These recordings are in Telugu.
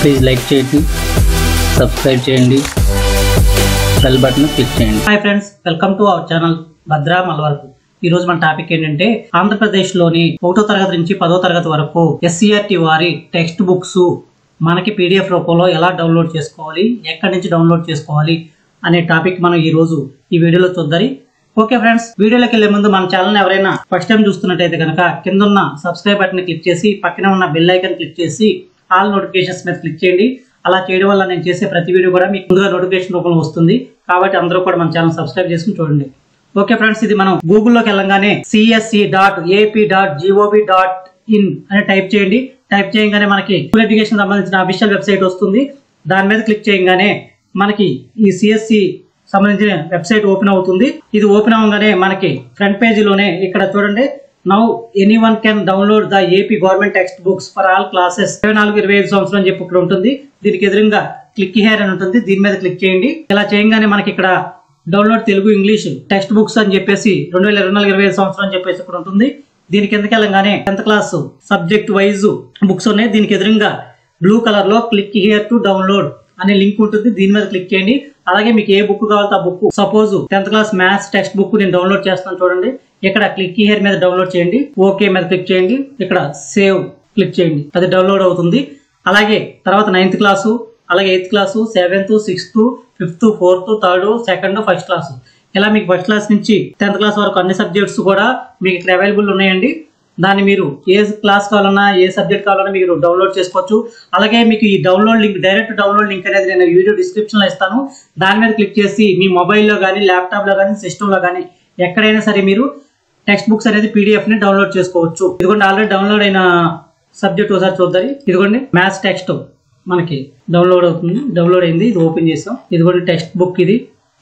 ప్లీజ్ లైక్ చేయండి, సబ్స్క్రైబ్ చేయండి, బెల్ బటన్ క్లిక్ చేయండి. Hi friends, welcome to our channel Bhadra మల్వరకు. ఈ రోజు మన టాపిక్ ఏంటంటే ఆంధ్రప్రదేశ్ లోని 1వ తరగతి నుంచి 10వ తరగతి వరకు SCERT వారి టెక్స్ట్ బుక్స్ మనకి PDF రూపంలో ఎలా డౌన్లోడ్ చేసుకోవాలి, ఎక్కడి నుంచి డౌన్లోడ్ చేసుకోవాలి అనే టాపిక్ మనం ఈ రోజు ఈ వీడియోలో చూద్దాం. ఓకే ఫ్రెండ్స్, వీడియోలోకి వెళ్లే ముందు మన ఛానల్ ఎవరైనా ఫస్ట్ టైం చూస్తున్నట్టయితే కనుక కింద ఉన్న సబ్స్క్రైబ్ బటన్ క్లిక్ చేసి పక్కన ఉన్న బెల్ ఐకాన్ క్లిక్ చేసి ఆల్ నోటిఫికేషన్స్ మీద క్లిక్ చేయండి. అలా చేయడం వల్ల నేను చేసే ప్రతి వీడియో కూడా మీకు ముందుగా నోటిఫికేషన్ రూపంలో వస్తుంది. కాబట్టి అందరూ కూడా మన ఛానల్ సబ్స్క్రైబ్ చేసుకుని చూడండి. ఓకే ఫ్రెండ్స్, ఇది మనం గూగుల్లోకి వెళ్ళగానే csc.ap.gov.in అని టైప్ చేయండి. టైప్ చేయగానే మనకి స్కూల్ ఎడ్యుకేషన్ సంబంధించిన అఫీషియల్ వెబ్సైట్ వస్తుంది. దాని మీద క్లిక్ చేయగానే మనకి ఈ CSC సంబంధించిన వెబ్సైట్ ఓపెన్ అవుతుంది. ఇది ఓపెన్ అవగానే మనకి ఫ్రంట్ పేజీలోనే ఇక్కడ చూడండి, now anyone can download the AP government text books for all classes 24-25 సంవత్సరం అని చెప్పి ఇక్కడ ఉంటుంది. దీనికి ఎదురుగా క్లిక్ హియర్ అని ఉంటుంది. దీని మీద క్లిక్ చేయండి. ఇలా చేయగానే మనకి ఇక్కడ download Telugu English text books అని చెప్పేసి 2024-25 సంవత్సరం అని చెప్పేసి ఇక్కడ ఉంటుంది. దీని కిందకి వెళ్ళగానే 10th class subject wise books ఉన్నాయి. దీనికి ఎదురుగా బ్లూ కలర్ లో క్లిక్ హియర్ టు డౌన్లోడ్ అనే లింక్ ఉంటుంది. దీని మీద క్లిక్ చేయండి. అలాగే మీకు ఏ బుక్ కావాలో ఆ book, suppose 10th class maths text book నేను డౌన్లోడ్ చేస్తాను చూడండి. ఇక్కడ క్లిక్ హియర్ మీద డౌన్లోడ్ చేయండి. ఓకే మీద క్లిక్ చేయండి. ఇక్కడ సేవ్ క్లిక్ చేయండి. అది డౌన్లోడ్ అవుతుంది. అలాగే తర్వాత 9th క్లాసు, అలాగే 8th class, 7th, 6th, 5th, 4th, 3rd, 2nd, 1st class, ఇలా మీకు 1st క్లాస్ నుంచి 10th క్లాస్ వరకు అన్ని సబ్జెక్ట్స్ కూడా మీకు ఇక్కడ అవైలబుల్ ఉన్నాయండి. దాన్ని మీరు ఏ క్లాస్ కావాలన్నా ఏ సబ్జెక్ట్ కావాలన్నా మీరు డౌన్లోడ్ చేసుకోవచ్చు. అలాగే మీకు ఈ download link, direct download link అనేది నేను వీడియో డిస్క్రిప్షన్ లో ఇస్తాను. దాని మీద క్లిక్ చేసి మీ మొబైల్లో కానీ, ల్యాప్టాప్ లో కానీ, సిస్టమ్ లో కానీ ఎక్కడైనా సరే మీరు టెక్స్ట్ బుక్స్ అనేది PDF ని డౌన్లోడ్ చేసుకోవచ్చు. ఇదిగోండి, ఆల్రెడీ డౌన్లోడ్ అయిన సబ్జెక్ట్ ఒకసారి చూద్దాం. ఇదిగోండి మ్యాథ్స్ టెక్స్ట్ మనకి డౌన్లోడ్ అవుతుంది. డౌన్లోడ్ అయింది. ఇది ఓపెన్ చేసాం. ఇదిగోండి టెక్స్ట్ బుక్. ఇది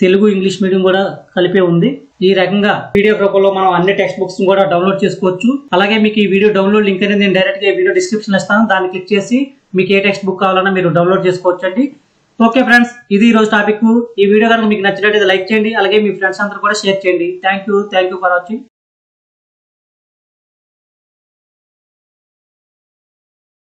తెలుగు ఇంగ్లీష్ మీడియం కూడా కలిపే ఉంది. ఈ రకంగా PDF రూపంలో మనం అన్ని టెక్స్ట్ బుక్స్ కూడా డౌన్లోడ్ చేసుకోవచ్చు. అలాగే మీకు ఈ వీడియో డౌన్లోడ్ లింక్ అనేది నేను డైరెక్ట్ గా వీడియో డిస్క్రిప్షన్ ఇస్తాను. దాన్ని క్లిక్ చేసి మీకు ఏ టెక్స్ట్ బుక్ కావాలన్నా మీరు డౌన్లోడ్ చేసుకోవచ్చు అండి. ఓకే ఫ్రెండ్స్, ఇది ఈ రోజు టాపిక్. ఈ వీడియో కనుక మీకు నచ్చినట్లయితే లైక్ చేయండి. అలాగే మీ ఫ్రెండ్స్ అందరూ కూడా షేర్ చేయండి. Thank you for watching.